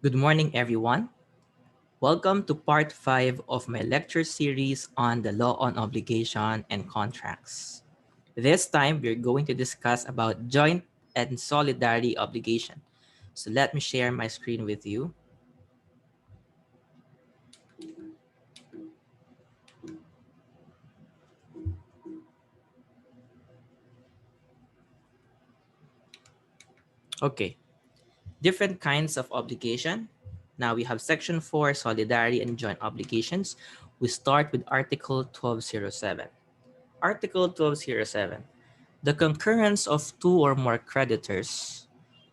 Good morning, everyone. Welcome to part 5 of my lecture series on the law on obligation and contracts. This time, we're going to discuss about joint and solidary obligation. So let me share my screen with you. Okay, different kinds of obligation. Now we have section 4, solidary and joint obligations. We start with article 1207. Article 1207. The concurrence of two or more creditors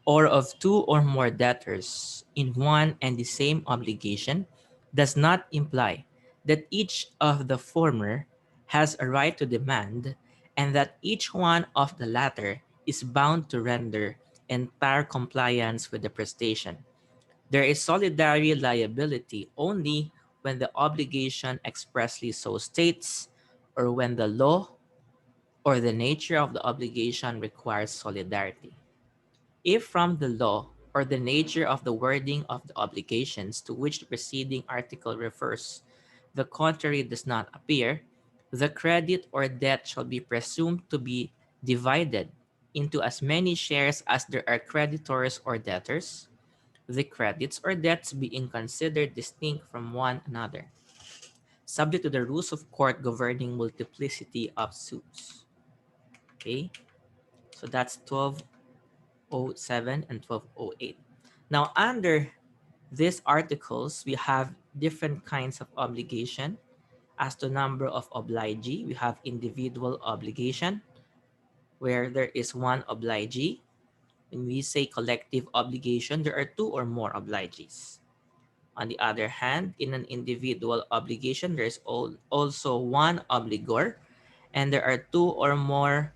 or of two or more debtors in one and the same obligation does not imply that each of the former has a right to demand and that each one of the latter is bound to render entire compliance with the prestation. There is solidary liability only when the obligation expressly so states or when the law or the nature of the obligation requires solidarity. If from the law or the nature of the wording of the obligations to which the preceding article refers, the contrary does not appear, the credit or debt shall be presumed to be divided into as many shares as there are creditors or debtors, the credits or debts being considered distinct from one another, subject to the rules of court governing multiplicity of suits. Okay, so that's 1207 and 1208. Now, under these articles, we have different kinds of obligation. As to number of obligee, we have individual obligation, where there is one obligee. When we say collective obligation, there are two or more obligees. On the other hand, in an individual obligation, there is also one obligor, and there are two or more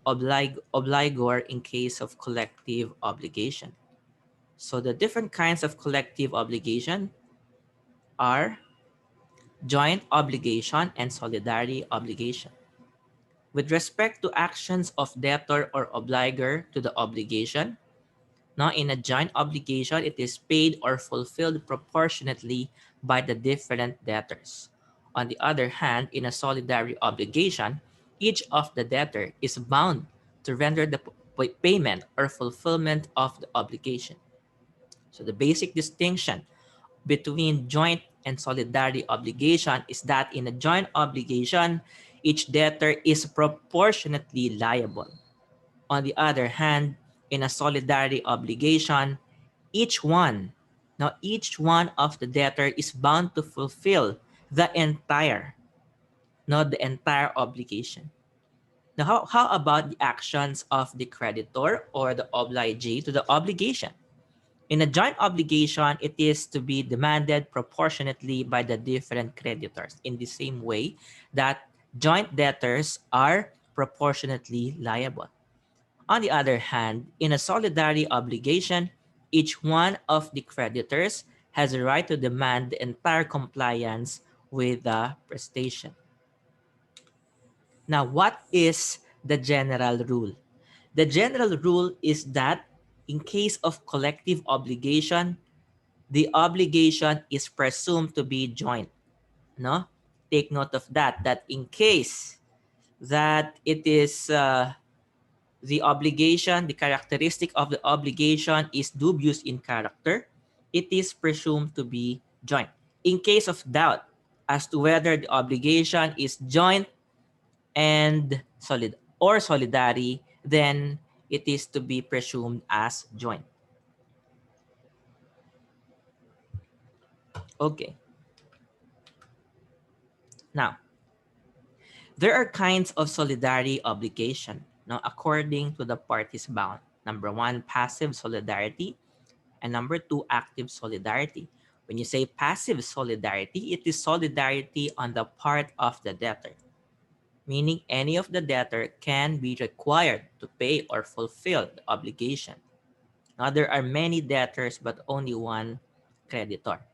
obligor in case of collective obligation. So the different kinds of collective obligation are joint obligation and solidary obligation. With respect to actions of debtor or obligor to the obligation, now in a joint obligation, it is paid or fulfilled proportionately by the different debtors. On the other hand, in a solidary obligation, each of the debtor is bound to render the payment or fulfillment of the obligation. So the basic distinction between joint and solidary obligation is that in a joint obligation, each debtor is proportionately liable. On the other hand, in a solidary obligation, each one, now each one of the debtor is bound to fulfill the entire, not the entire obligation. Now, how about the actions of the creditor or the obligee to the obligation? In a joint obligation, it is to be demanded proportionately by the different creditors in the same way that joint debtors are proportionately liable. On the other hand, in a solidary obligation, each one of the creditors has a right to demand the entire compliance with the prestation. Now, what is the general rule? The general rule is that in case of collective obligation, the obligation is presumed to be joint. No? Take note of that, that in case that it is the obligation, the characteristic of the obligation is dubious in character, it is presumed to be joint. In case of doubt as to whether the obligation is joint and solidary, then it is to be presumed as joint. Okay. Now, there are kinds of solidarity obligation now according to the parties bound. Number one, passive solidarity, and number two, active solidarity. When you say passive solidarity, it is solidarity on the part of the debtor, meaning any of the debtor can be required to pay or fulfill the obligation. Now, there are many debtors but only one creditor.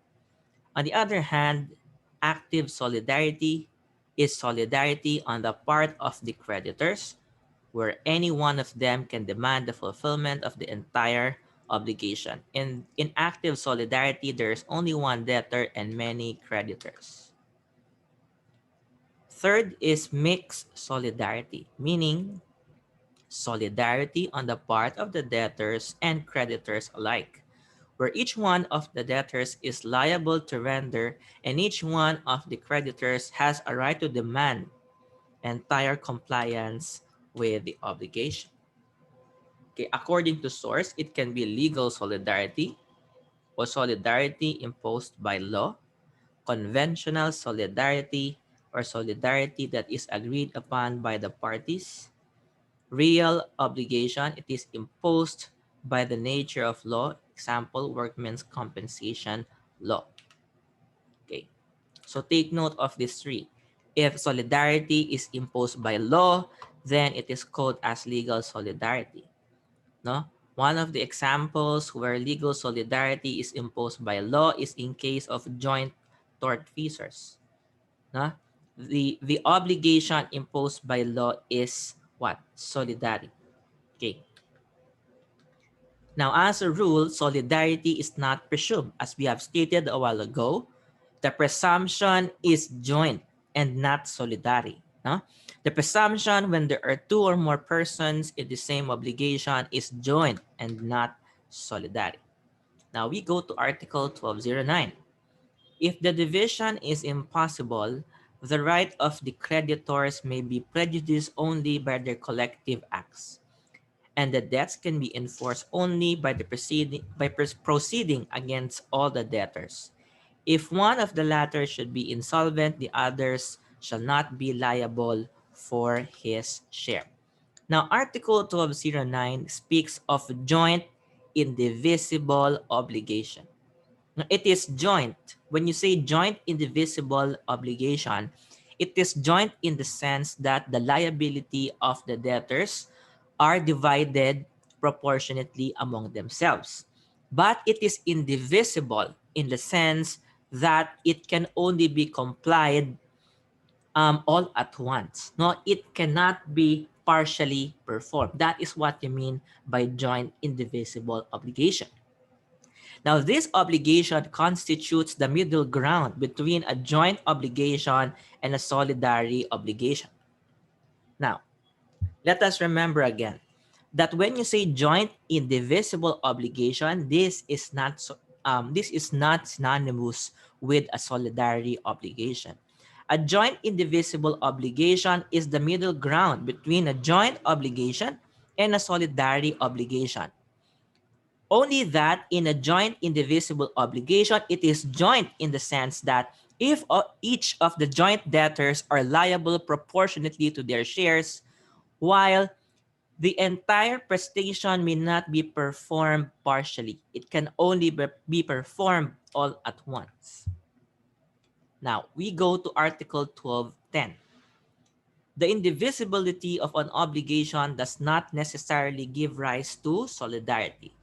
On the other hand, active solidarity is solidarity on the part of the creditors, where any one of them can demand the fulfillment of the entire obligation. In active solidarity, there's only one debtor and many creditors. Third is mixed solidarity, meaning solidarity on the part of the debtors and creditors alike, where each one of the debtors is liable to render and each one of the creditors has a right to demand entire compliance with the obligation. Okay, according to source, it can be legal solidarity or solidarity imposed by law, conventional solidarity or solidarity that is agreed upon by the parties, real obligation, it is imposed by the nature of law, example, workmen's compensation law. Okay, so take note of these three. If solidarity is imposed by law, then it is called as legal solidarity. No? One of the examples where legal solidarity is imposed by law is in case of joint tortfeasors. No? The obligation imposed by law is what? Solidarity. Okay. Now, as a rule, solidarity is not presumed. As we have stated a while ago, the presumption is joint and not solidarity. No? The presumption when there are two or more persons in the same obligation is joint and not solidarity. Now we go to Article 1209. If the division is impossible, the right of the creditors may be prejudiced only by their collective acts, and the debts can be enforced only by proceeding against all the debtors. If one of the latter should be insolvent, the others shall not be liable for his share. Now, Article 1209 speaks of joint indivisible obligation. Now, it is joint. When you say joint indivisible obligation, it is joint in the sense that the liability of the debtors are divided proportionately among themselves. But it is indivisible in the sense that it can only be complied all at once. No, it cannot be partially performed. That is what you mean by joint indivisible obligation. Now, this obligation constitutes the middle ground between a joint obligation and a solidary obligation. Now, let us remember again that when you say joint indivisible obligation, this is not synonymous with a solidary obligation. A joint indivisible obligation is the middle ground between a joint obligation and a solidary obligation. Only that in a joint indivisible obligation, it is joint in the sense that if each of the joint debtors are liable proportionately to their shares, while the entire prestation may not be performed partially. It can only be performed all at once. Now, we go to Article 1210. The indivisibility of an obligation does not necessarily give rise to solidarity,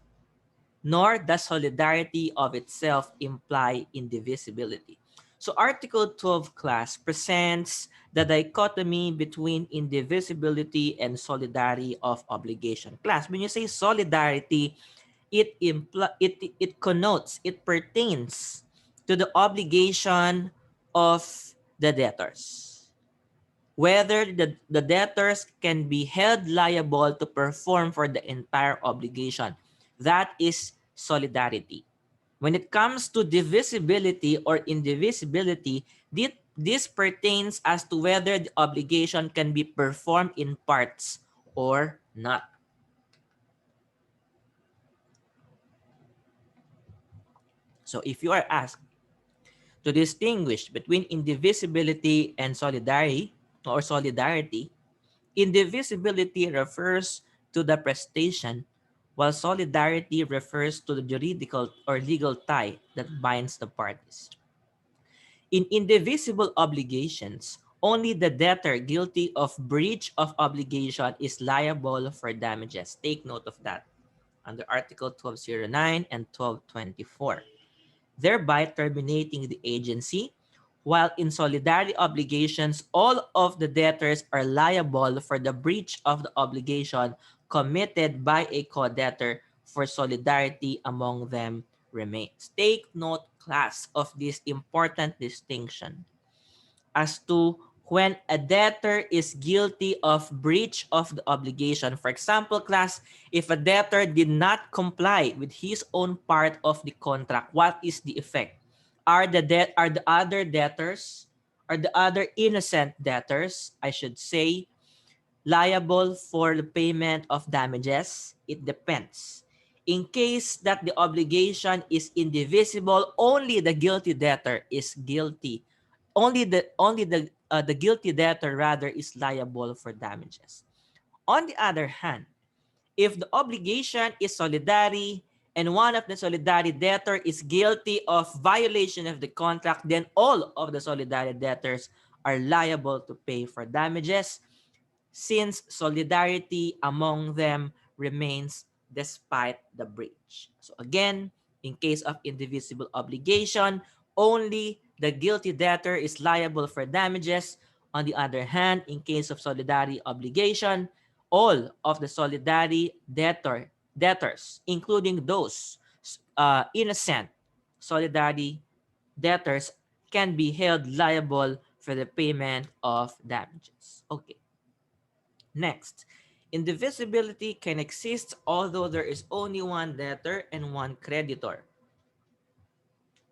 nor does solidarity of itself imply indivisibility. So Article 12 class presents the dichotomy between indivisibility and solidarity of obligation. Class, when you say solidarity, it connotes, it pertains to the obligation of the debtors. Whether the debtors can be held liable to perform for the entire obligation. That is solidarity. When it comes to divisibility or indivisibility, this pertains as to whether the obligation can be performed in parts or not. So if you are asked to distinguish between indivisibility and solidarity, indivisibility refers to the prestation, while solidarity refers to the juridical or legal tie that binds the parties. In indivisible obligations, only the debtor guilty of breach of obligation is liable for damages. Take note of that under Article 1209 and 1224, thereby terminating the agency, while in solidarity obligations, all of the debtors are liable for the breach of the obligation committed by a co-debtor for solidarity among them remains. Take note, class, of this important distinction as to when a debtor is guilty of breach of the obligation. For example, class, if a debtor did not comply with his own part of the contract, what is the effect? Are the other debtors, are the other innocent debtors, I should say, liable for the payment of damages? It depends. In case that the obligation is indivisible, only the guilty debtor is guilty. Only the guilty debtor rather is liable for damages. On the other hand, if the obligation is solidary and one of the solidary debtor is guilty of violation of the contract, then all of the solidary debtors are liable to pay for damages since solidarity among them remains despite the breach. So again, in case of indivisible obligation, only the guilty debtor is liable for damages. On the other hand, in case of solidarity obligation, all of the solidarity debtors, including those innocent solidarity debtors, can be held liable for the payment of damages. Okay. Next, indivisibility can exist although there is only one debtor and one creditor.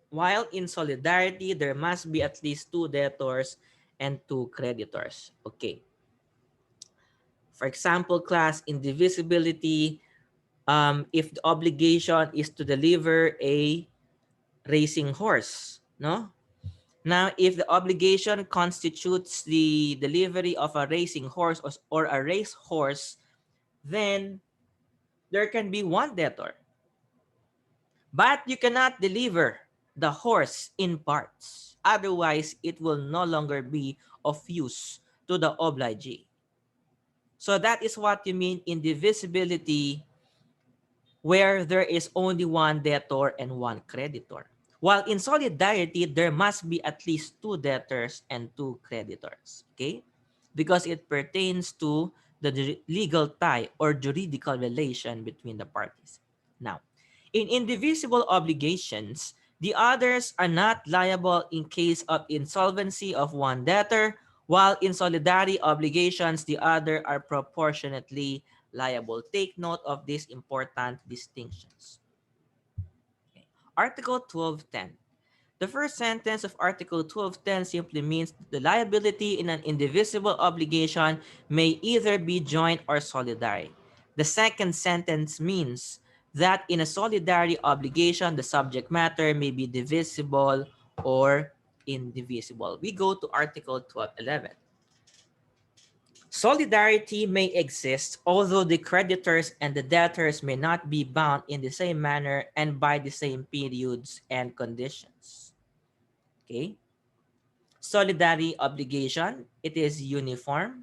While in solidarity, there must be at least two debtors and two creditors. Okay. For example, class, indivisibility, if the obligation is to deliver a racing horse, no? Now, if the obligation constitutes the delivery of a racing horse or a race horse, then there can be one debtor. But you cannot deliver the horse in parts. Otherwise, it will no longer be of use to the obligee. So that is what you mean indivisibility, where there is only one debtor and one creditor. While in solidarity, there must be at least two debtors and two creditors. Okay? Because it pertains to the legal tie or juridical relation between the parties. Now, in indivisible obligations, the others are not liable in case of insolvency of one debtor, while in solidarity obligations, the other are proportionately liable. Take note of these important distinctions. Okay. Article 1210. The first sentence of Article 1210 simply means that the liability in an indivisible obligation may either be joint or solidary. The second sentence means that in a solidary obligation, the subject matter may be divisible or indivisible. We go to Article 1211. Solidarity may exist although the creditors and the debtors may not be bound in the same manner and by the same periods and conditions. Okay? Solidarity obligation, it is uniform,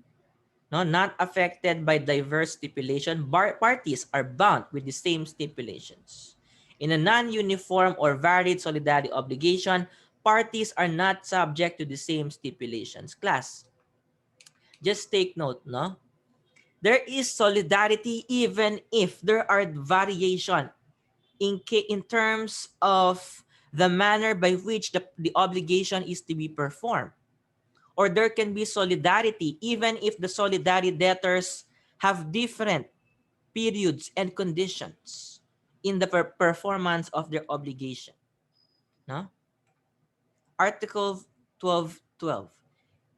no, not affected by diverse stipulation. Parties are bound with the same stipulations. In a non-uniform or varied solidarity obligation, parties are not subject to the same stipulations. Class, just take note, no? There is solidarity even if there are variation in terms of the manner by which the obligation is to be performed. Or there can be solidarity even if the solidarity debtors have different periods and conditions in the performance of their obligation. No? Article 12:12.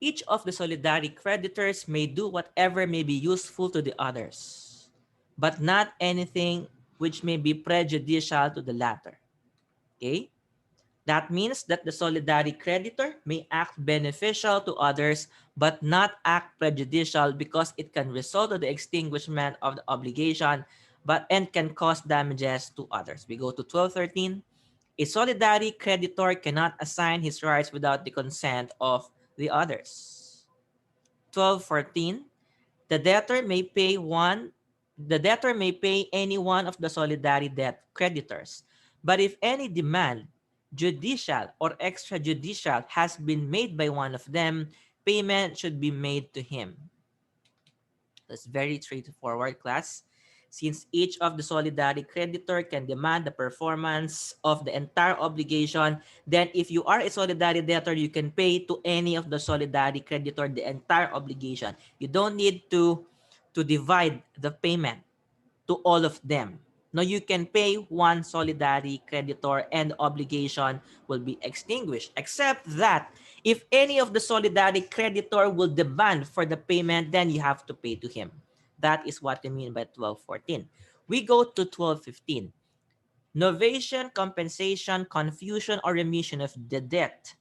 Each of the solidarity creditors may do whatever may be useful to the others, but not anything which may be prejudicial to the latter. Okay? That means that the solidarity creditor may act beneficial to others but not act prejudicial because it can result in the extinguishment of the obligation and can cause damages to others. We go to 1213. A solidarity creditor cannot assign his rights without the consent of the others. 1214. The debtor may pay any one of the solidarity debt creditors. But if any demand, judicial or extrajudicial, has been made by one of them, payment should be made to him. That's very straightforward, class. Since each of the solidarity creditor can demand the performance of the entire obligation, then if you are a solidarity debtor, you can pay to any of the solidarity creditor the entire obligation. You don't need to divide the payment to all of them. Now you can pay one solidarity creditor and the obligation will be extinguished, except that if any of the solidarity creditor will demand for the payment, then you have to pay to him. That is what we mean by 1214. We go to 1215. Novation, compensation, confusion, or remission of the debt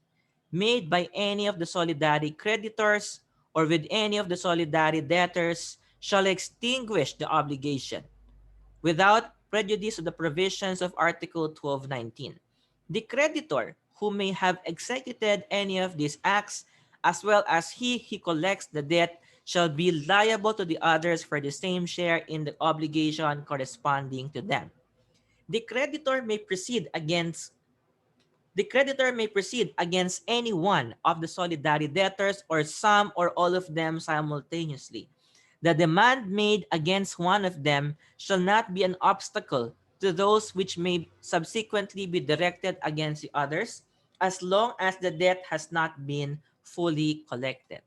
made by any of the solidarity creditors or with any of the solidarity debtors shall extinguish the obligation without prejudice to the provisions of Article 1219. The creditor who may have executed any of these acts, as well as he collects the debt, shall be liable to the others for the same share in the obligation corresponding to them. The creditor may proceed against any one of the solidarity debtors or some or all of them simultaneously. The demand made against one of them shall not be an obstacle to those which may subsequently be directed against the others, as long as the debt has not been fully collected.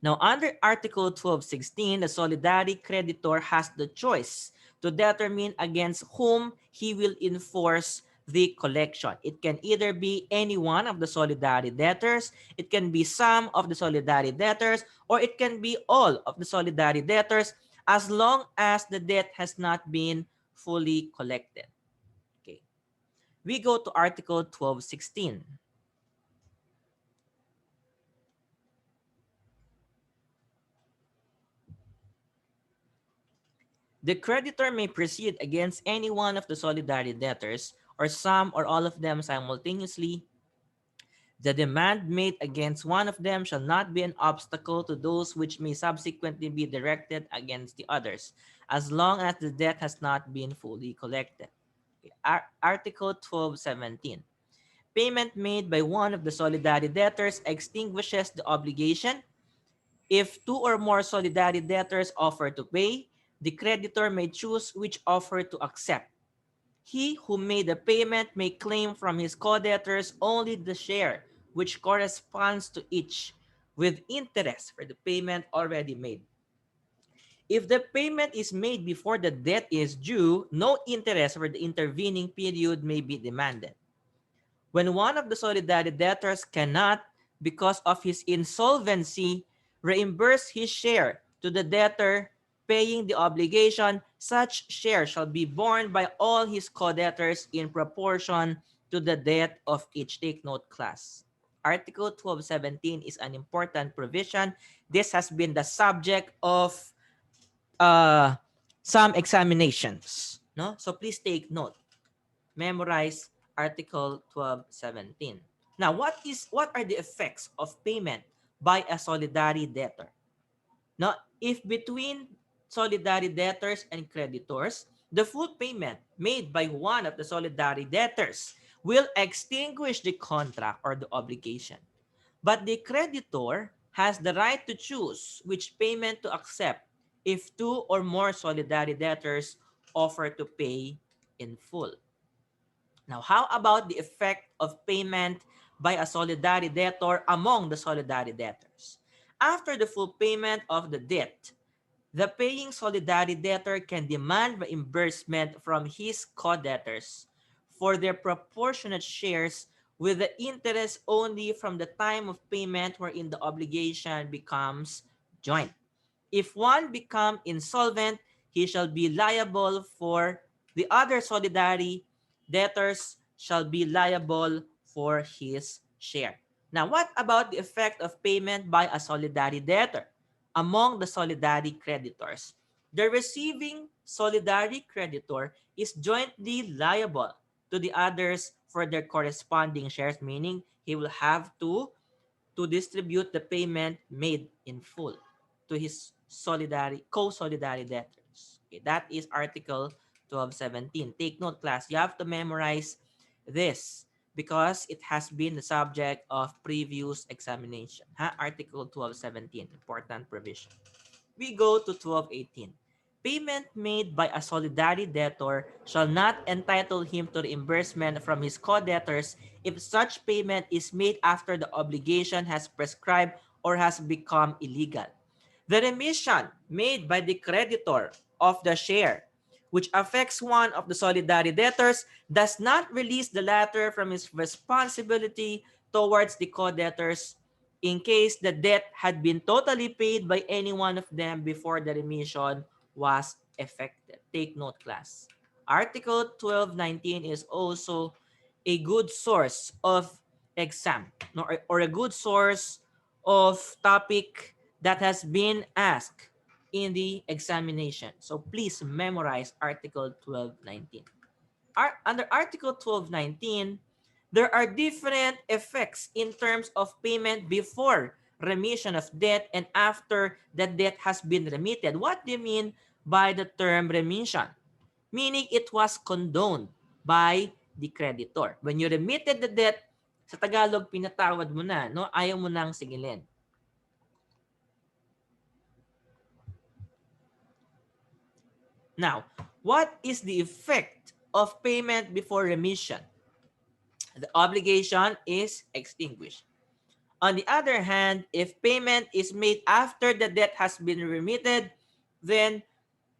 Now, under Article 1216, the solidarity creditor has the choice to determine against whom he will enforce the collection. It can either be any one of the solidarity debtors, it can be some of the solidarity debtors, or it can be all of the solidarity debtors, as long as the debt has not been fully collected. Okay. We go to Article 1216. The creditor may proceed against any one of the solidarity debtors or some or all of them simultaneously. The demand made against one of them shall not be an obstacle to those which may subsequently be directed against the others, as long as the debt has not been fully collected. Okay. Article 1217. Payment made by one of the solidarity debtors extinguishes the obligation. If two or more solidarity debtors offer to pay, the creditor may choose which offer to accept. He who made the payment may claim from his co-debtors only the share which corresponds to each, with interest for the payment already made. If the payment is made before the debt is due, no interest for the intervening period may be demanded. When one of the solidarity debtors cannot, because of his insolvency, reimburse his share to the debtor paying the obligation, such share shall be borne by all his co-debtors in proportion to the debt of each. Take note, class. Article 1217 is an important provision. This has been the subject of uh, some examinations. No? So please take note. Memorize Article 1217. Now, what are the effects of payment by a solidarity debtor? Now, if between solidarity debtors and creditors, the full payment made by one of the solidarity debtors will extinguish the contract or the obligation. But the creditor has the right to choose which payment to accept if two or more solidarity debtors offer to pay in full. Now, how about the effect of payment by a solidarity debtor among the solidarity debtors? After the full payment of the debt, the paying solidarity debtor can demand reimbursement from his co-debtors for their proportionate shares with the interest only from the time of payment wherein the obligation becomes joint. If one become insolvent, he shall be liable for the other solidarity debtors shall be liable for his share. Now, what about the effect of payment by a solidarity debtor among the solidarity creditors? The receiving solidarity creditor is jointly liable to the others for their corresponding shares, meaning he will have to distribute the payment made in full to his co-solidarity debtors. Okay, that is Article 1217. Take note, class. You have to memorize this because it has been the subject of previous examination. Article 1217, important provision. We go to 1218. Payment made by a solidary debtor shall not entitle him to reimbursement from his co-debtors if such payment is made after the obligation has prescribed or has become illegal. The remission made by the creditor of the share, which affects one of the solidary debtors, does not release the latter from his responsibility towards the co-debtors in case the debt had been totally paid by any one of them before the remission was effected. Take note, class. Article 1219 is also a good source of exam, or a good source of topic that has been asked in the examination. So please memorize Article 1219. Under Article 1219, there are different effects in terms of payment before remission of debt and after the debt has been remitted. What do you mean by the term remission? Meaning it was condoned by the creditor. When you remitted the debt, sa Tagalog, pinatawad mo na, no? Ayaw mo nang singilin. Now, what is the effect of payment before remission? The obligation is extinguished. On the other hand, if payment is made after the debt has been remitted, then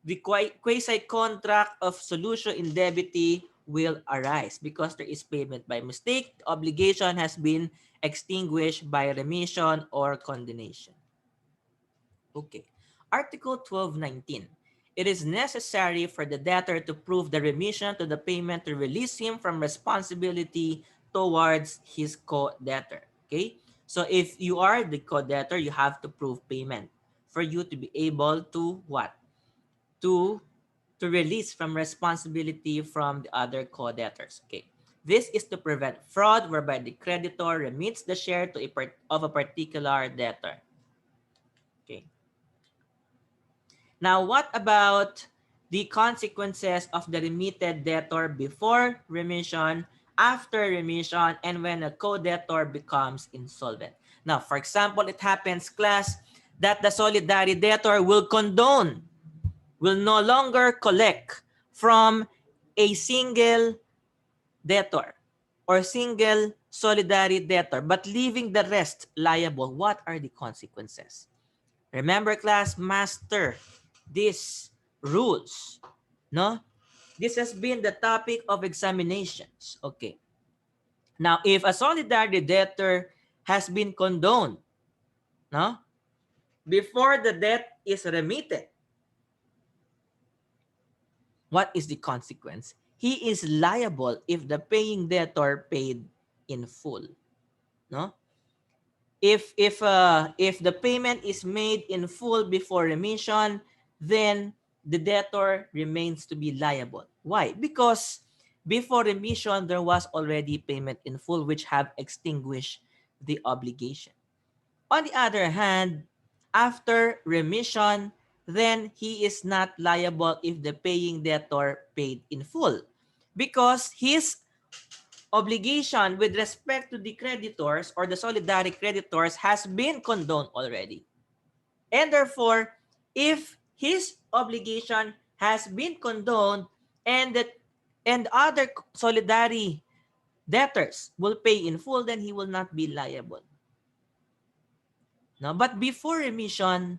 the quasi-contract of solution indemnity will arise because there is payment by mistake. The obligation has been extinguished by remission or condonation. Okay. Article 1219. It is necessary for the debtor to prove the remission to the payment to release him from responsibility towards his co-debtor. Okay? So if you are the co-debtor, you have to prove payment for you to be able to what? To release from responsibility from the other co-debtors. Okay. This is to prevent fraud whereby the creditor remits the share to of a particular debtor. Okay. Now, what about the consequences of the remitted debtor before remission, after remission, and when a co-debtor becomes insolvent? Now, for example, it happens, class, that the solidary debtor will condone, will no longer collect from a single debtor or single solidary debtor, but leaving the rest liable. What are the consequences? Remember, class, master these rules. No? This has been the topic of examinations. Okay. Now, if a solidary debtor has been condoned, no? Before the debt is remitted, what is the consequence? He is liable if the paying debtor paid in full. No? If the payment is made in full before remission, then the debtor remains to be liable. Why? Because before remission, there was already payment in full which have extinguished the obligation. On the other hand, after remission, then he is not liable if the paying debtor paid in full because his obligation with respect to the creditors or the solidary creditors has been condoned already. And therefore, if his obligation has been condoned and other solidary debtors will pay in full, then he will not be liable. No, but before remission,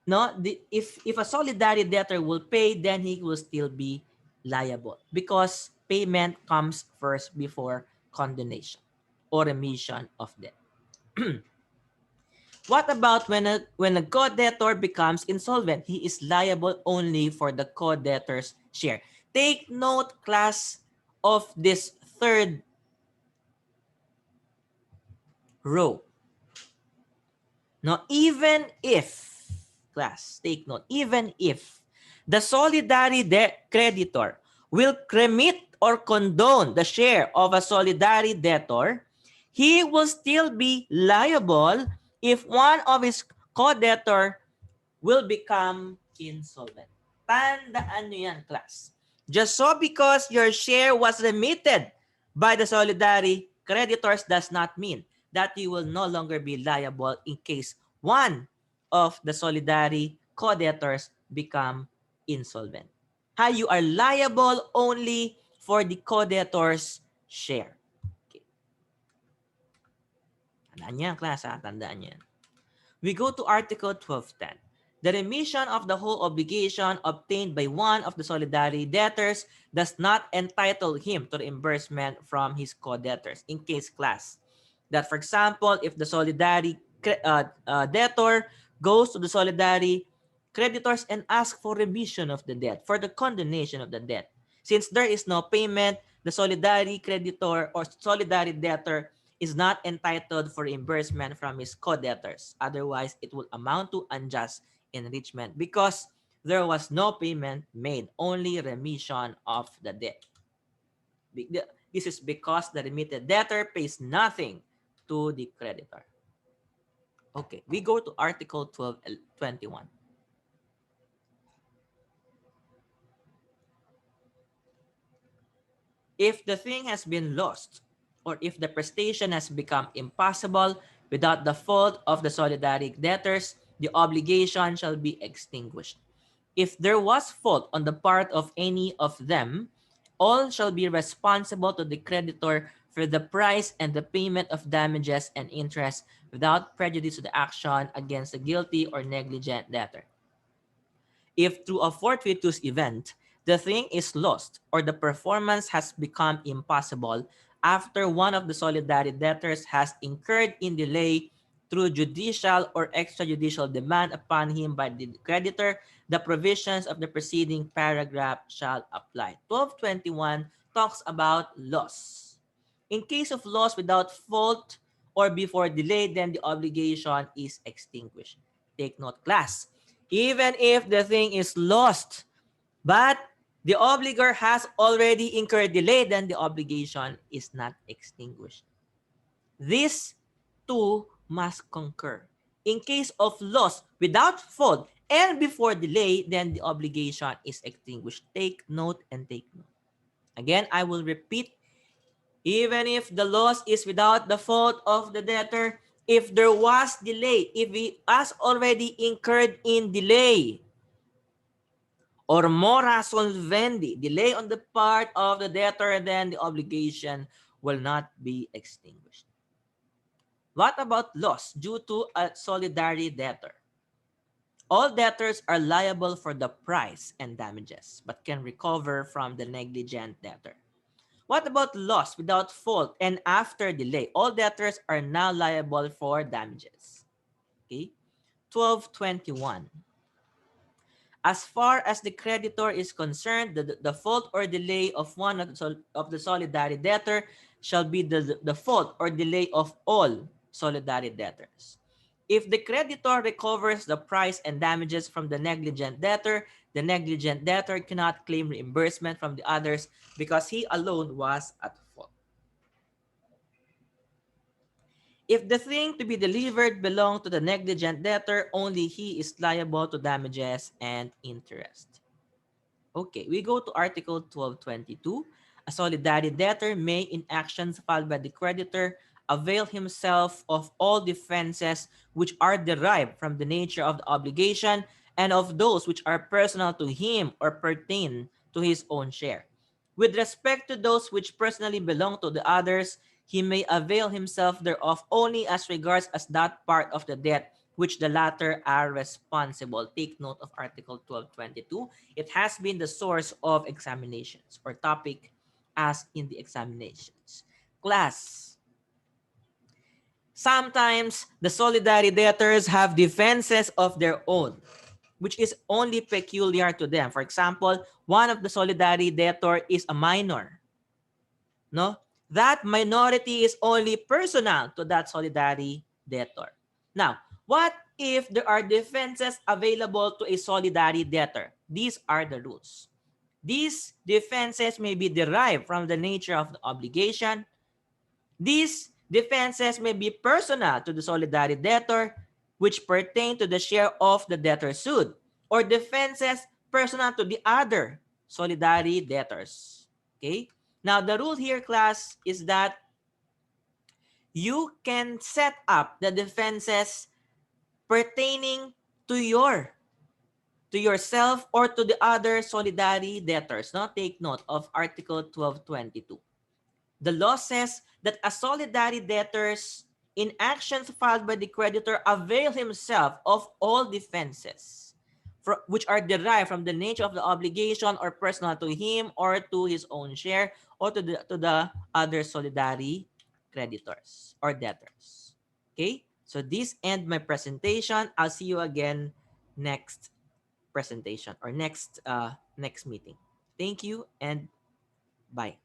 no, if a solidary debtor will pay, then he will still be liable because payment comes first before condonation or remission of debt. What about when a co-debtor becomes insolvent? He is liable only for the co-debtor's share. Take note, class, of this third row. Now, even if, class, take note, even if the solidary creditor will remit or condone the share of a solidary debtor, he will still be liable if one of his co-debtor will become insolvent. Tandaan nyo yan, class. Just so because your share was remitted by the solidary creditors does not mean that you will no longer be liable in case one of the solidary co-debtors become insolvent. You are liable only for the co-debtor's share. Okay. Tandaan niyo yan, class, ha? Tandaan niyo yan. We go to Article 1210. The remission of the whole obligation obtained by one of the Solidary debtors does not entitle him to reimbursement from his co-debtors. In case, class, that for example, if the Solidary debtor goes to the Solidary creditors and asks for remission of the debt, for the condonation of the debt, since there is no payment, the Solidary creditor or Solidary debtor is not entitled for reimbursement from his co-debtors. Otherwise, it will amount to unjust enrichment because there was no payment made, only remission of the debt. This is because the remitted debtor pays nothing to the creditor. Okay, we go to Article 1221. If the thing has been lost, or if the prestation has become impossible without the fault of the solidary debtors, the obligation shall be extinguished. If there was fault on the part of any of them, all shall be responsible to the creditor for the price and the payment of damages and interest without prejudice to the action against the guilty or negligent debtor. If through a fortuitous event, the thing is lost or the performance has become impossible after one of the solidary debtors has incurred in delay through judicial or extrajudicial demand upon him by the creditor, the provisions of the preceding paragraph shall apply. 1221 talks about loss. In case of loss without fault or before delay, then the obligation is extinguished. Take note, class. Even if the thing is lost, but the obligor has already incurred delay, then the obligation is not extinguished. These two must concur. In case of loss without fault and before delay, then the obligation is extinguished. Take note and take note. Again, I will repeat. Even if the loss is without the fault of the debtor, if there was delay, if he has already incurred in delay, or mora solvendi, delay on the part of the debtor, then the obligation will not be extinguished. What about loss due to a solidary debtor? All debtors are liable for the price and damages, but can recover from the negligent debtor. What about loss without fault and after delay? All debtors are now liable for damages. Okay? 1221. As far as the creditor is concerned, the fault or delay of one of the solidary debtor shall be the fault or delay of all solidary debtors. If the creditor recovers the price and damages from the negligent debtor cannot claim reimbursement from the others because he alone was at fault. If the thing to be delivered belonged to the negligent debtor, only he is liable to damages and interest. Okay, we go to Article 1222. A solidary debtor may, in actions filed by the creditor, avail himself of all defenses which are derived from the nature of the obligation and of those which are personal to him or pertain to his own share. With respect to those which personally belong to the others, he may avail himself thereof only as regards as that part of the debt which the latter are responsible. Take note of Article 1222. It has been the source of examinations or topic asked in the examinations. Class, sometimes the solidary debtors have defenses of their own, which is only peculiar to them. For example, one of the solidary debtor is a minor. No? That minority is only personal to that solidary debtor. Now, what if there are defenses available to a solidary debtor? These are the rules. These defenses may be derived from the nature of the obligation. These defenses may be personal to the solidary debtor, which pertain to the share of the debtor sued, or defenses personal to the other solidary debtors. Okay? Now, the rule here, class, is that you can set up the defenses pertaining to your to yourself or to the other solidary debtors. No? Take note of Article 1222. The law says that a solidary debtors in actions filed by the creditor avail himself of all defenses which are derived from the nature of the obligation or personal to him or to his own share or to the other solidary creditors or debtors. Okay? So this end my presentation. I'll see you again next presentation or next meeting. Thank you and bye.